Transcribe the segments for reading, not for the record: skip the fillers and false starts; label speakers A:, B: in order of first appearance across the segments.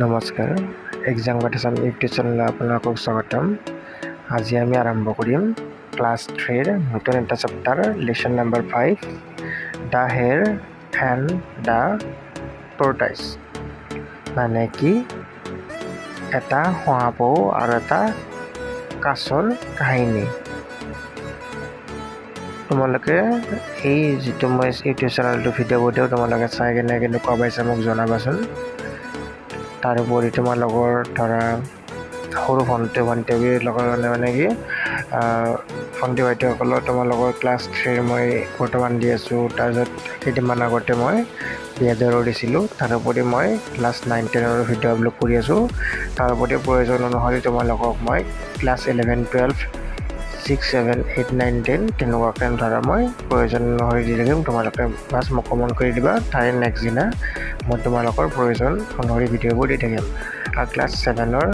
A: নমস্কাৰ exam competition YouTube চেনেললৈ আপোনালোকক স্বাগতম। আজি আমি আৰম্ভ কৰিম ক্লাছ 3ৰ নতুন এটা chapter lesson number 5 the hare and the tortoise. মানে কি এটা শহাপহু আৰু এটা কাছৰ কাহিনী। তোমালোকে এই যিটো মই ইউটিউব চেনেলটো ভিডিঅ' দিওঁ তোমালোকে চাই কেনে কেনেকুৱা পাইছা মোক জনাবাচোন। তাৰোপৰি তোমালোকৰ ধৰা সৰু ভণ্টিৰ লগত মানে কি ভণ্টি ভাইটিসকলৰ তোমালোকৰ ক্লাছ 3 মই বৰ্তমান দি আছোঁ। তাৰপিছত কেইদিনমান আগতে মই বিয়াদৰো দিছিলোঁ। তাৰোপৰি মই ক্লাছ 9-10ৰ ভিডিঅ' আপলোড কৰি আছোঁ। তাৰোপৰি প্ৰয়োজন অনুসৰি তোমালোকক মই ক্লাছ 11-12 6, 7, 8, 9, 10 তেনেকুৱাকৈ ধৰা মই প্ৰয়োজন অনুসৰি দি থাকিম। তোমালোকে বাছ মোক কমেণ্ট কৰি দিবা। তাৰে নেক্সট দিনা মই তোমালোকৰ প্ৰয়োজন অনুসৰি ভিডিঅ'বোৰ দি থাকিম। আৰু ক্লাছ 7-ৰ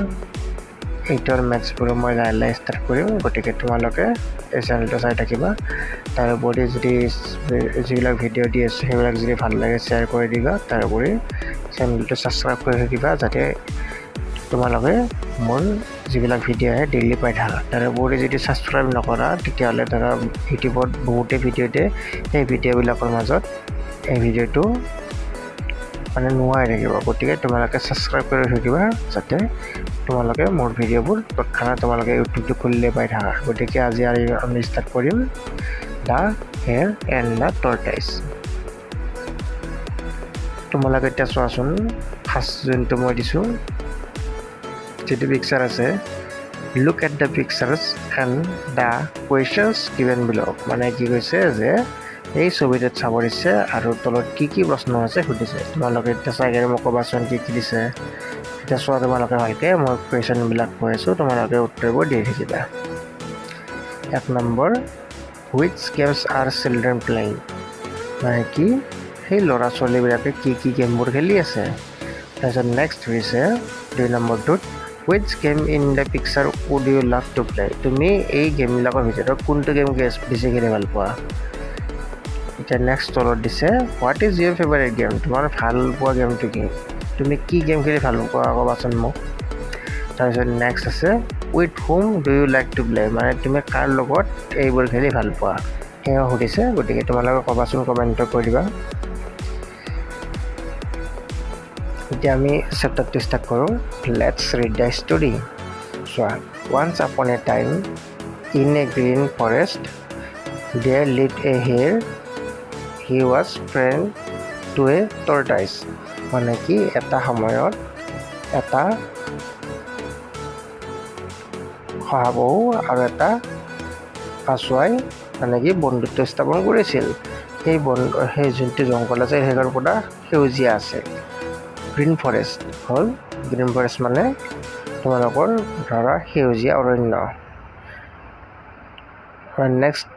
A: 8-ৰ মেথছবোৰো মই লাহে লাহে ষ্টাৰ্ট কৰিম। গতিকে তোমালোকে এই চেনেলটো চাই থাকিবা। তাৰোপৰি যদি যিবিলাক ভিডিঅ' দি আছোঁ সেইবিলাক যদি ভাল লাগে শ্বেয়াৰ কৰি দিবা। তাৰোপৰি চেনেলটো ছাবস্ক্ৰাইব কৰি থাকিবা যাতে তোমালোকে মোৰ যিবিলাক ভিডিঅ' আহে ডেইলি পাই থাকা। তাৰোপৰি যদি ছাবস্ক্ৰাইব নকৰা তেতিয়াহ'লে ধৰা ইউটিউবত বহুতে ভিডিঅ' দিয়ে, সেই ভিডিঅ'বিলাকৰ মাজত এই ভিডিঅ'টো মানে নোহোৱা হৈ থাকিব। গতিকে তোমালোকে ছাবস্ক্ৰাইব কৰি থাকিবা যাতে তোমালোকে মোৰ ভিডিঅ'বোৰ তৎক্ষণাত তোমালোকে ইউটিউবটো খুলিলে পাই থাকা। গতিকে আজি আমি ষ্টাৰ্ট কৰিম দ্য হেয়াৰ এণ্ড দ্য টৰ্টাইজ। তোমালোকে এতিয়া চোৱাচোন, ফাৰ্ষ্ট যোনটো মই দিছোঁ যিটো পিকচাৰ আছে, look at the pictures and the questions given below'. মানে কি কৈছে যে এই ছবিটোত চাব দিছে আৰু তলত কি কি প্ৰশ্ন আছে সুধিছে। তোমালোকে এতিয়া চাই কেনে মোক ক'বাচোন কি কি দিছে। এতিয়া চোৱা তোমালোকে ভালকৈ, মই কুৱেশ্যনবিলাক কৈ আছোঁ, তোমালোকে উত্তৰবোৰ দি থাকিবা। 1 number, which games R children playing. মানে কি সেই ল'ৰা ছোৱালীবিলাকে কি কি গেমবোৰ খেলি আছে। তাৰপিছত নেক্সট হৈছে 2 নম্বৰটোত, which game in the picture would you love to play. তুমি এই গেমবিলাকৰ ভিতৰত কোনটো গেম বেছি খেলি ভাল পোৱা। এতিয়া নেক্সট তলত দিছে, what is your favourite game. তোমাৰ ভাল পোৱা গেমটো কি, তুমি কি গেম খেলি ভাল পোৱা ক'বাচোন মোক। তাৰপিছত নেক্সট আছে, with whom do you like to play. মানে তুমি কাৰ লগত এইবোৰ খেলি ভাল পোৱা সেয়া সুধিছে। গতিকে তোমালোকে ক'বাচোন, কমেণ্টত কৈ দিবা। এতিয়া আমি চেপ্টাৰটো ষ্টাৰ্ট কৰোঁ। Let's read the story. চোৱা, once upon a time in a green forest there lived a hare he was friend to a tortoise. মানে কি এটা সময়ত এটা শহাপহু আৰু এটা কাছুৱাই মানে কি বন্ধুত্ব স্থাপন কৰিছিল। সেই যোনটো জংঘল আছে সেইটোৰ পৰা সেউজীয়া আছে। গ্ৰীণ ফৰেষ্ট হ'ল, গ্ৰীণ ফৰেষ্ট মানে তোমালোকৰ ধৰা সেউজীয়া অৰণ্য। নেক্সট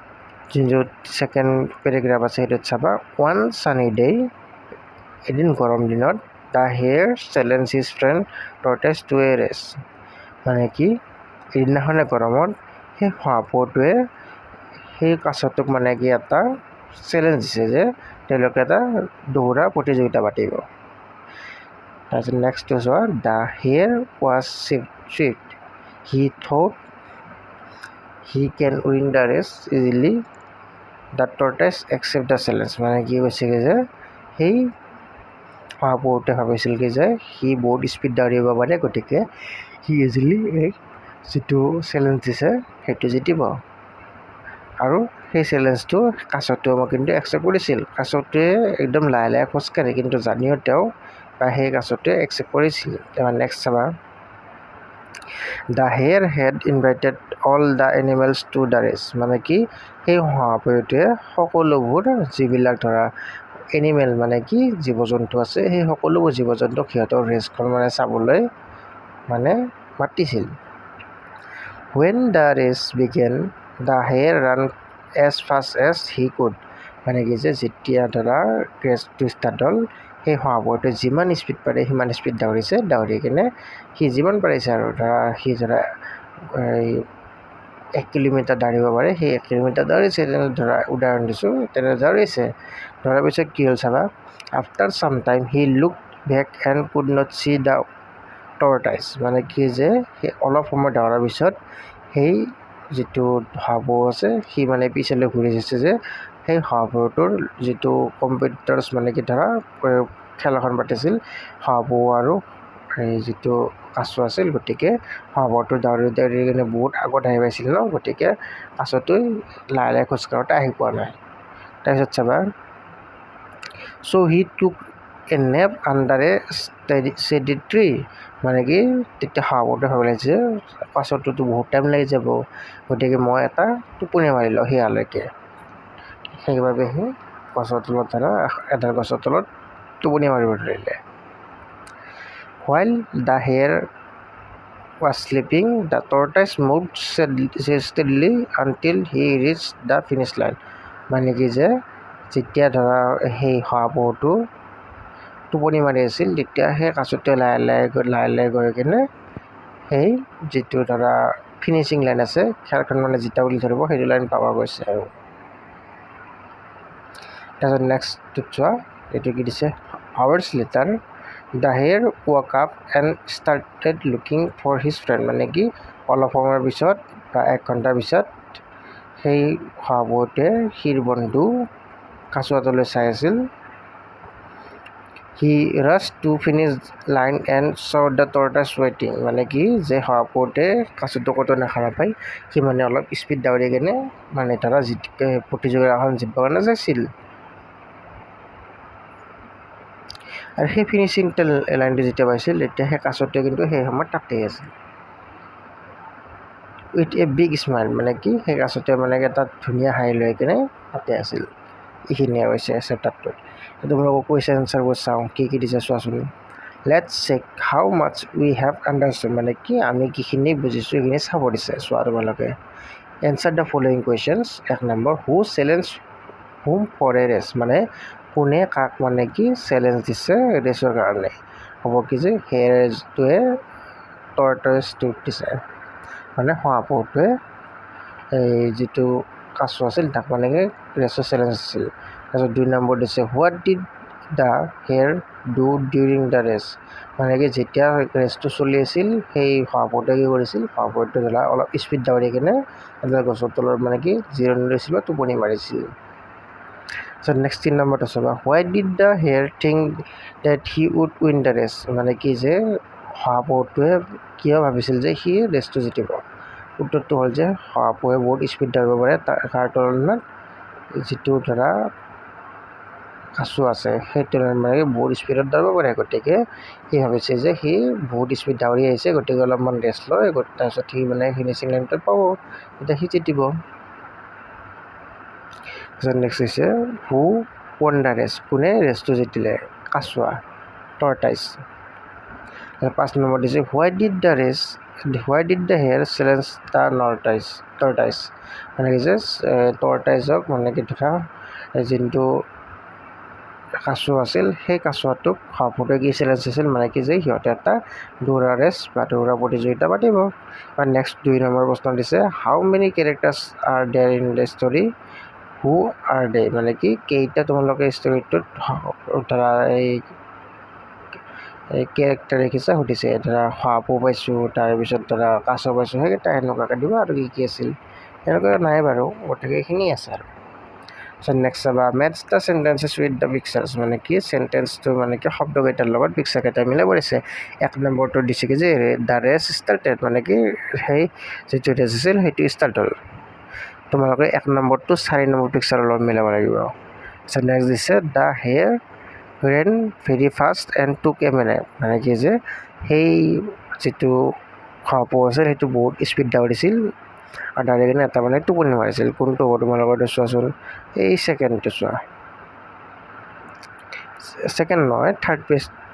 A: যোনটো ছেকেণ্ড পেৰেগ্ৰাফ আছে সেইটোত চাবা, ওৱান ছানি ডে, এদিন গৰম দিনত, the hare challenge his friend tortoise to a race. মানে কি এদিনাখনে গৰমত সেই শহাপহুটোৱে সেই কাছটোক মানে কি এটা চেলেঞ্জ দিছে যে তেওঁলোকে এটা দৌৰা প্ৰতিযোগিতা পাতিব। তাৰপিছত নেক্সটটো চোৱা, the hare was swift, he thought he can win the race easily, the tortoise accept the challenge. মানে কি কৈছেগৈ যে সেই শহাপহুটোৱে ভাবিছিল কি যে সি বহুত স্পীড দৌৰিব পাৰে, গতিকে সি ইজিলি এই যিটো চেলেঞ্জ দিছে সেইটো জিতিব। আৰু সেই চেলেঞ্জটো কাছটোৱে কিন্তু একচেপ্ট কৰিছিল। কাছটোৱে একদম লাহে লাহে খোজকাঢ়ে, কিন্তু জানিও তেওঁ বা সেই কাছটোৱে একচেপ্ট কৰিছিল। তাৰপৰা নেক্সট চাবা, the hare had invited all the animals to the race. মানে কি সেই শহাপহুটোৱে সকলোবোৰ যিবিলাক ধৰা এনিমেল মানে কি জীৱ জন্তু আছে, সেই সকলোবোৰ জীৱ জন্তুক সিহঁতৰ ৰেচখন মানে চাবলৈ মানে মাতিছিল। When the race began the hare ran as fast as he could. মানে কি যে যেতিয়া ধৰা ৰেচটো ষ্টাৰ্ট হ'ল, সেই শহাপহুটোৱে যিমান স্পীড পাৰে সিমান স্পীড দৌৰিছে। দৌৰি কিনে সি যিমান পাৰিছে আৰু সি 1 কিলোমিটাৰ দৌৰিব পাৰে, সেই 1 কিলোমিটাৰ দৌৰিছে। তেনে ধৰা উদাহৰণ দিছোঁ, তেনে দৌৰিছে। দৌৰাৰ পিছত কি হ'ল চাবা, আফটাৰ চাম time he look back and could not see the tortoise মানে কি যে সেই অলপ সময় দৌৰাৰ পিছত সেই যিটো শহাপহু আছে সি মানে পিছলৈ ঘূৰি আহিছে যে সেই শহাপহুটোৰ যিটো কম্পিটিটৰ্ছ মানে কি ধৰা খেল এখন পাতিছিল শহাপহু আৰু এই যিটো কাছ আছিল গতিকে শহাপহুটো দাউৰি দাউৰি কিনে বহুত আগত আহি পাইছিল ন গতিকে কাছটোৱে লাহে লাহে খোজ কাঢ়োতে আহি পোৱা নাই তাৰপিছত চাবা চ' হি টুক এ নেপ আণ্ডাৰ এ শ্বেডি ট্ৰী মানে কি তেতিয়া শহাপহুটোৱে ভাবি লাগিছে কাছটোতো বহুত টাইম লাগি যাব গতিকে মই এটা টোপনি মাৰি লওঁ সেয়ালৈকে সেইবাবে সি গছৰ তলত ধৰা এডাল গছৰ তলত টোপনি মাৰিব ধৰিলে while the hare was sleeping the tortoise moved steadily until he reached the finish line মানে কি যে যেতিয়া ধৰা সেই শহাপহুটো টোপনি মাৰি আছিল তেতিয়া সেই কাছটোৱে লাহে লাহে গৈ কিনে সেই যিটো ধৰা ফিনিচিং লাইন আছে খেলখন মানে জিতা বুলি ধৰিব সেইটো লাইন পাব গৈছে আৰু তাৰপিছত নেক্সটটোত চোৱা এইটো কি দিছে hours later the hare woke up and started looking for his friend মানে কি অলপ সময়ৰ পিছত বা 1 ঘণ্টাৰ পিছত সেই শহাপহুটোৱে সিৰ বন্ধু কাছুৱাটোলৈ চাই আছিল he rush to finish line and saw' the tortoise ৱেইটিং মানে কি যে শহাপহুটোৱে কাছটো ক'তো নাখাৰা পাই সি মানে অলপ স্পীড দাউৰি কিনে মানে ধৰা প্ৰতিযোগিতাখন জিকিবৰ কাৰণে চাইছিল আৰু সেই ফিনিচিং লাইনটো যেতিয়া পাইছিল তেতিয়া সেই কাছটোৱে কিন্তু সেই সময়ত তাতেই আছিল উইথ এ বিগ স্মাইল মানে কি সেই কাছটোৱে মানে এটা ধুনীয়া হাঁহি লৈ কিনে তাতে আছিল এইখিনিয়ে হৈছে চেপ্টাৰটোত তোমালোকক কুৱেশ্যন এনচাৰবোৰ চাওঁ কি দিছে চোৱাচোন let's check how much we have understand মানে কি আমি কিখিনি বুজিছোঁ এইখিনি চাব দিছে চোৱা তোমালোকে answer the following questions 1 number who challenge whom for a race মানে কোনে কাক মানে কি চেলেঞ্জ দিছে ৰেচৰ কাৰণে হ'ব কি যে হেয়াৰটোৱে টৰ্টইছটোক দিছে মানে শহাপহুটোৱে এই যিটো কাছ আছিল তাক মানে কি ৰেচৰ চেলেঞ্জ দিছিল তাৰপিছত 2 নম্বৰ দিছে what did the hare do during the race মানে কি যেতিয়া ৰেচটো চলি আছিল সেই শহাপহুটোৱে কি কৰিছিল শহাপহুটোৱে ধৰা অলপ স্পীড দাউৰি কিনে এডাল গছৰ তলত মানে কি জিৰণি লৈছিল বা টোপনি মাৰিছিল তাৰপিছত নেক্সট 3 নম্বৰটো চাবা why did the hare think that he would win the race মানে কি যে শহাপহুটোৱে কিয় ভাবিছিল যে সি ৰেচটো জিকিব উত্তৰটো হ'ল যে শহাপহুৱে বহুত স্পীড দাউৰিব পাৰে তাৰ তুলনাত যিটো ধৰা কাছু আছে সেই তুলনাত মানে বহুত স্পীডত দাউৰিব পাৰে গতিকে সি ভাবিছে যে সি বহুত স্পীড দাউৰি আহিছে গতিকে অলপমান ৰেষ্ট লয় তাৰপিছত সি মানে ফিনিচিং লাইনটোত পাব তেতিয়া সি জিকিব তাৰপিছত নেক্সট হৈছে হু ৱন দ্য ৰেচ কোনে ৰেচটো জিকিলে কাছুৱা টৰ্টাইছ 5 নম্বৰ দিছে why did the hare challenge the tortoise মানে কি যে টৰ্টাইছক মানে কি ধৰা যোনটো কাছু আছিল সেই কাছুৱাটোক শহাপহুটোৱে কি চেলেঞ্জ দিছিল মানে কি যে সিহঁতে এটা দৌৰা ৰেচ বা দৌৰা প্ৰতিযোগিতা পাতিব আৰু নেক্সট 2 নম্বৰ প্ৰশ্ন দিছে how many characters are there in the story who are they মানে কি কেইটা তোমালোকে ষ্টৰিটোত ধৰা এই কেৰেক্টাৰ দেখিছা সুধিছে ধৰা শহাপহু পাইছোঁ তাৰপিছত ধৰা কাছ পাইছোঁ সেইকেইটা এনেকুৱাকৈ দিব আৰু কি আছিল এনেকুৱা নাই বাৰু গতিকে এইখিনি আছে আৰু তাৰপিছত নেক্সট চাবা match the sentences with the pictures মানে কি চেণ্টেঞ্চটো মানে কি শব্দকেইটাৰ লগত পিকচাৰকেইটা মিলাব দিছে 1 নম্বৰটো দিছে কি যে দ্য ৰেচ ষ্টাৰ্টেড মানে কি সেই যিটো ৰেচ আছিল সেইটো ষ্টাৰ্ট হ'ল তোমালোকে 1 নম্বৰটো 4 নম্বৰ পিকচাৰৰ লগত মিলাব লাগিব তাৰপিছত নেক্সট দিছে the hare ran very fast and took a minute মানে কি যে সেই যিটো শহাপহু আছিল সেইটো বহুত স্পীড দাউৰিছিল আৰু দাউৰি কিনে এটা মানে টোপনি মাৰিছিল কোনটো হ'ব তোমালোকৰ চোৱাচোন এই ছেকেণ্ডটো চোৱা ছেকেণ্ড নহয়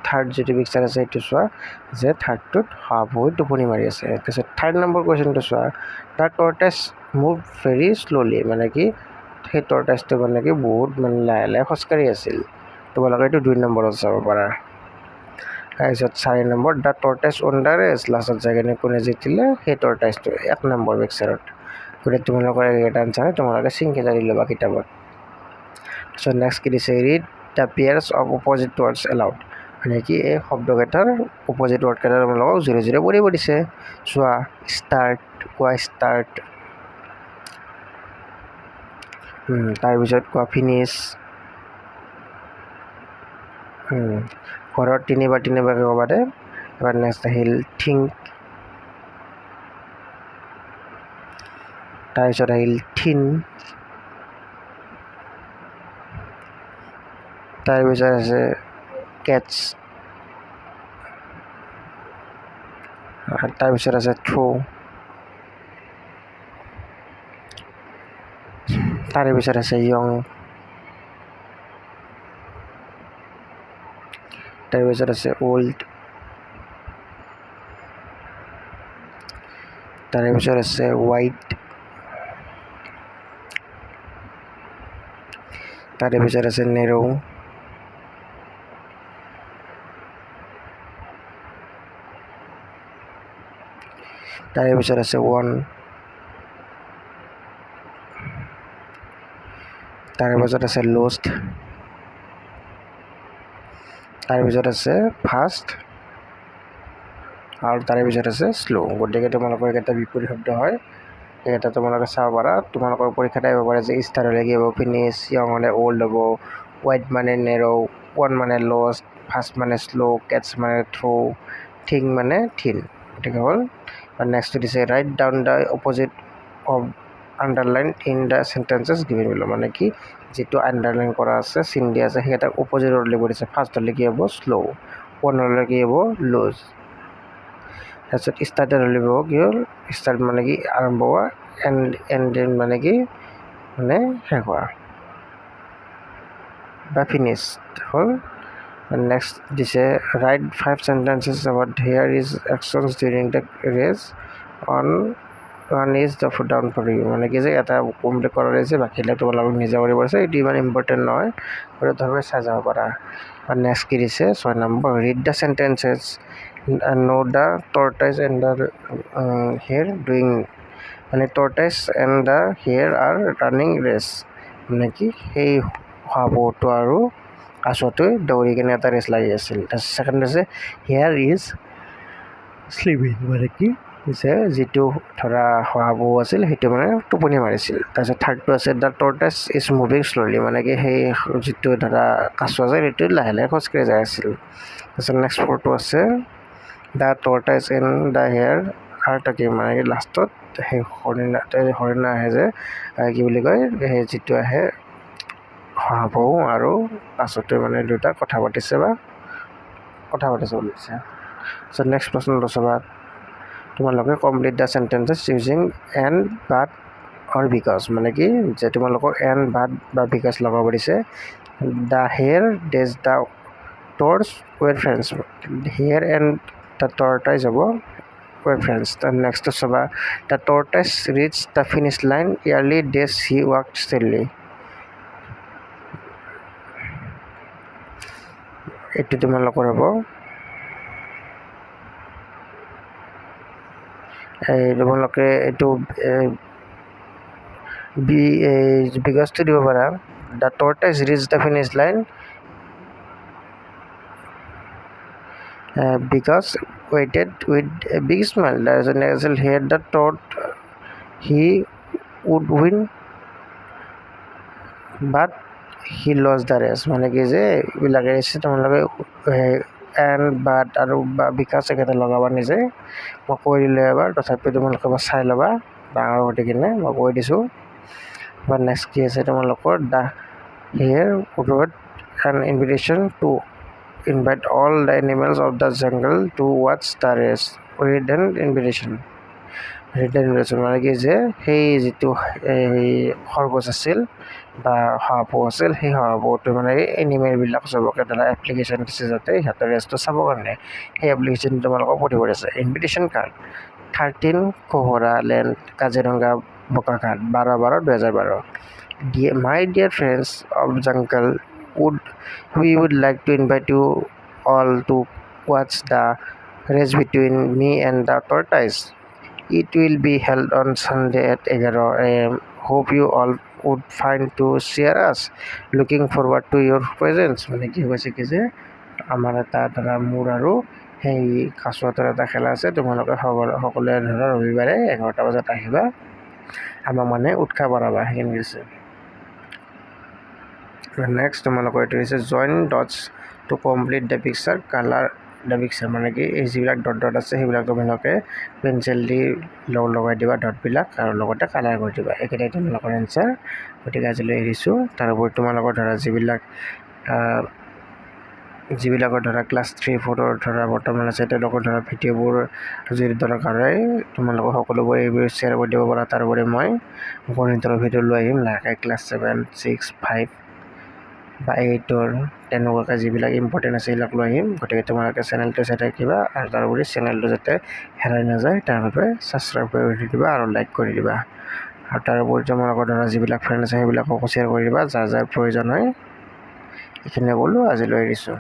A: থাৰ্ড যিটো পিকচাৰ আছে সেইটো চোৱা যে থাৰ্ডটোত শহাপহুৱে টোপনি মাৰি আছে তাৰপিছত 3rd নম্বৰ কুৱেশ্যনটো চোৱা দ্য টৰ্টাইছ মুভ ভেৰি শ্ল'লি মানে কি সেই টৰ্টাইছটো মানে কি বহুত মানে লাহে লাহে খোজকাঢ়ি আছিল তোমালোকে এইটো 2 নম্বৰত চাব পাৰা তাৰপিছত 4 number the tortoise on the race লাষ্টত যাই কিনে কোনে জিকিলে সেই টৰ্টাইছটো 1 নম্বৰ পিকচাৰত গতিকে তোমালোকৰ এইকেইটা আনচাৰ তোমালোকে চিংকি জাৰি ল'বা কিতাপত তাৰপিছত নেক্সট কি দিছে read the pairs of opposite words aloud মানে কি এই শব্দকেইটাৰ অপজিট ৱৰ্ডকেইটা তোমালোকক জোৰে জোৰে পঢ়িব দিছে চোৱা ষ্টাৰ্ট কোৱা ষ্টাৰ্ট তাৰপিছত কোৱা ফিনিছ ঘৰত তিনিবাৰকৈ ক'বা দে এবাৰ নেক্সট আহিল থিংক তাৰপিছত আহিল থিন তাৰপিছত আছে কেটছ তাৰপিছত আছে থ্ৰো তাৰে পিছত আছে য়ং তাৰে পিছত আছে অল্ড তাৰে পিছত আছে হোৱাইট তাৰে পিছত আছে নেৰো তাৰে পিছত আছে ওৱান তাৰে পিছত আছে লষ্ট তাৰে পিছত আছে ফাষ্ট আৰু তাৰে পিছত আছে শ্ল' গতিকে তোমালোকৰ এইকেইটা বিপৰীত শব্দ হয় এইকেইটা তোমালোকে চাব পাৰা তোমালোকৰ পৰীক্ষাত আহিব পাৰে যে ষ্টাৰ হ'লে কি হ'ব ফিনিছ য়ং হ'লে অল্ড হ'ব হোৱাইট মানে নেৰ' ওৱান মানে লষ্ট ফাষ্ট মানে শ্ল' কেটছ মানে থ্ৰ' থিং মানে থিন গতিকে হ'ল আৰু নেক্সটটো দিছে right down the opposite of underline in the sentences given below' মানে কি যিটো আণ্ডাৰলাইন কৰা আছে চিন দিয়া আছে সেইকেইটা অপজিটত লিখিব দিছে ফাৰ্ষ্ট হ'লে কি হ'ব শ্ল' ওৱান হ'লে কি হ'ব লুজ তাৰপিছত ষ্টাৰ্টেড হ'লে কি হ'ল ষ্টাৰ্ট মানে কি আৰম্ভ হোৱা এণ্ড মানে কি মানে শেষ হোৱা বা ফিনিছড হ'ল নেক্সট দিছে right 5 sentences about here is actions during the race on is the down for you মানে কি যে এটা কমপ্লিট কৰা ৰৈছে বাকীবিলাক তোমালোকক নিজে কৰিব আছে এইটো ইমান ইম্পৰ্টেণ্ট নহয় আৰু ধৰক চাই যাব পাৰা আৰু নেক্সট কি দিছে 6 number read the sentences know the tortoise and the hare doing মানে tortoise and the hare are running race মানে কি সেই শহাপহুটো আৰু কাছটোৱে দৌৰি কিনে এটা ৰেচ লাগি আছিল তাৰপিছত ছেকেণ্ড আছে হেয়াৰ ইজ শ্লিপিং মানে কি যে যিটো ধৰা শহাপহু আছিল সেইটো মানে টোপনি মাৰিছিল তাৰপিছত থাৰ্ডটো আছে দ্য টৰ্টাইজ ইজ মুভিং শ্ল'লি মানে কি সেই যিটো ধৰা কাছ আছে সেইটো লাহে লাহে খোজকাঢ়ি যাই আছিল তাৰপিছত নেক্সট ফ'ৰটো আছে the tortoise and the hare are talking মানে কি লাষ্টত সেই হৰিণা আহে যে কি বুলি কয় সেই যিটো আহে শহাপহু আৰু কাছটোৱে মানে দুটা কথা পাতিছে বুলি কৈছে তাৰপিছত নেক্সট প্ৰশ্নটো চাবা তোমালোকে complete the sentences using and but or because মানে কি যে তোমালোকক এণ্ড বাট বা বিকজ লগাব দিছে the hare days the torch were friends hare and the tortoise হ'ব ৱেৰ ফ্ৰেণ্ডছ তাৰ নেক্সটটো চাবা the tortoise reach the finish line early days he walk steadily এইটো তোমালোকৰ হ'ব তোমালোকে এইটো বিকজটো দিব পাৰা the tortoise reach the finish line because waited with a big smile তাৰপিছত নেক্সট আছিল here the tort he would win but he lost the race মানে কি যে এইবিলাকে তোমালোকে এণ্ড বাট আৰু বা বিকাশ একেটা লগাবা নিজে মই কৈ দিলোঁ এবাৰ তথাপিও তোমালোকে এবাৰ চাই ল'বা ডাঙৰ হৈ কিনে মই কৈ দিছোঁ বা নেক্সট কি আছে তোমালোকৰ the hare wrote an invitation to invite all the animals of the jungle to ৱাটচ the race read an invitation মানে কি যে সেই যিটো খৰগোচ আছিল বা শহাপহু আছিল সেই শহাপহুটোৱে মানে এনিমেলবিলাক চবকে ধৰা এপ্লিকেশ্যন দিছে যাতে সিহঁতৰ ৰেচটো চাবৰ কাৰণে সেই এপ্লিকেশ্যন তোমালোকক পঠিয়াব দিছে invitation card 13 Kohora land Kaziranga Bokakhat 12/12/2012 my dear friends of jungle we would like to invite you all to watch the race between me and the tortoise. It will be held on Sunday at 11 a.m. Hope you all would find to share us. Looking forward to your presence. মানে কি হৈছে কি যে আমাৰ এটা ধৰা মোৰ আৰু সেই কাছুৱাটোৰ এটা খেলা আছে, তোমালোকে সকলোৱে ধৰা ৰবিবাৰে 11টা বজাত আহিবা, আমাক মানে উৎসাহ বঢ়াবা, সেইখিনি আছে। নেক্সট তোমালোকৰ এইটো হৈছে join dots to complete the picture, colour the picture, মানে কি এই যিবিলাক ডট ডট আছে সেইবিলাক তোমালোকে পেঞ্চিল দি লগাই দিবা ডটবিলাক আৰু লগতে কালাৰ কৰি দিবা, এইকেইটাই তোমালোকৰ এনচাৰ। গতিকে আজিলৈ এৰিছোঁ। তাৰোপৰি তোমালোকৰ ধৰা যিবিলাকৰ ধৰা ক্লাছ 3-4 ধৰা বৰ্তমান আছে, তেওঁলোকৰ ধৰা ভিডিঅ'বোৰ যদি দৰকাৰ হয় তোমালোকৰ সকলোবোৰ এইবোৰ শ্বেয়াৰ কৰি দিব পাৰা। তাৰোপৰি মই গণিতৰ ভিডিঅ' লৈ আহিম লাহেকৈ ক্লাছ 7, 6, 5 বা 8ৰ তেনেকুৱাকৈ যিবিলাক ইম্পৰ্টেণ্ট আছে সেইবিলাক লৈ আহিম। গতিকে তোমালোকে চেনেলটো চাই থাকিবা আৰু তাৰোপৰি চেনেলটো যাতে হেৰাই নাযায় তাৰ বাবে ছাবস্ক্ৰাইব কৰি দিবা আৰু লাইক কৰি দিবা। আৰু তাৰোপৰি তোমালোকৰ ধৰা যিবিলাক ফ্ৰেণ্ড আছে সেইবিলাককো শ্বেয়াৰ কৰি দিবা যাৰ যাৰ প্ৰয়োজন হয়। এইখিনিয়ে ক'লোঁ, আজিলৈ এৰিছোঁ।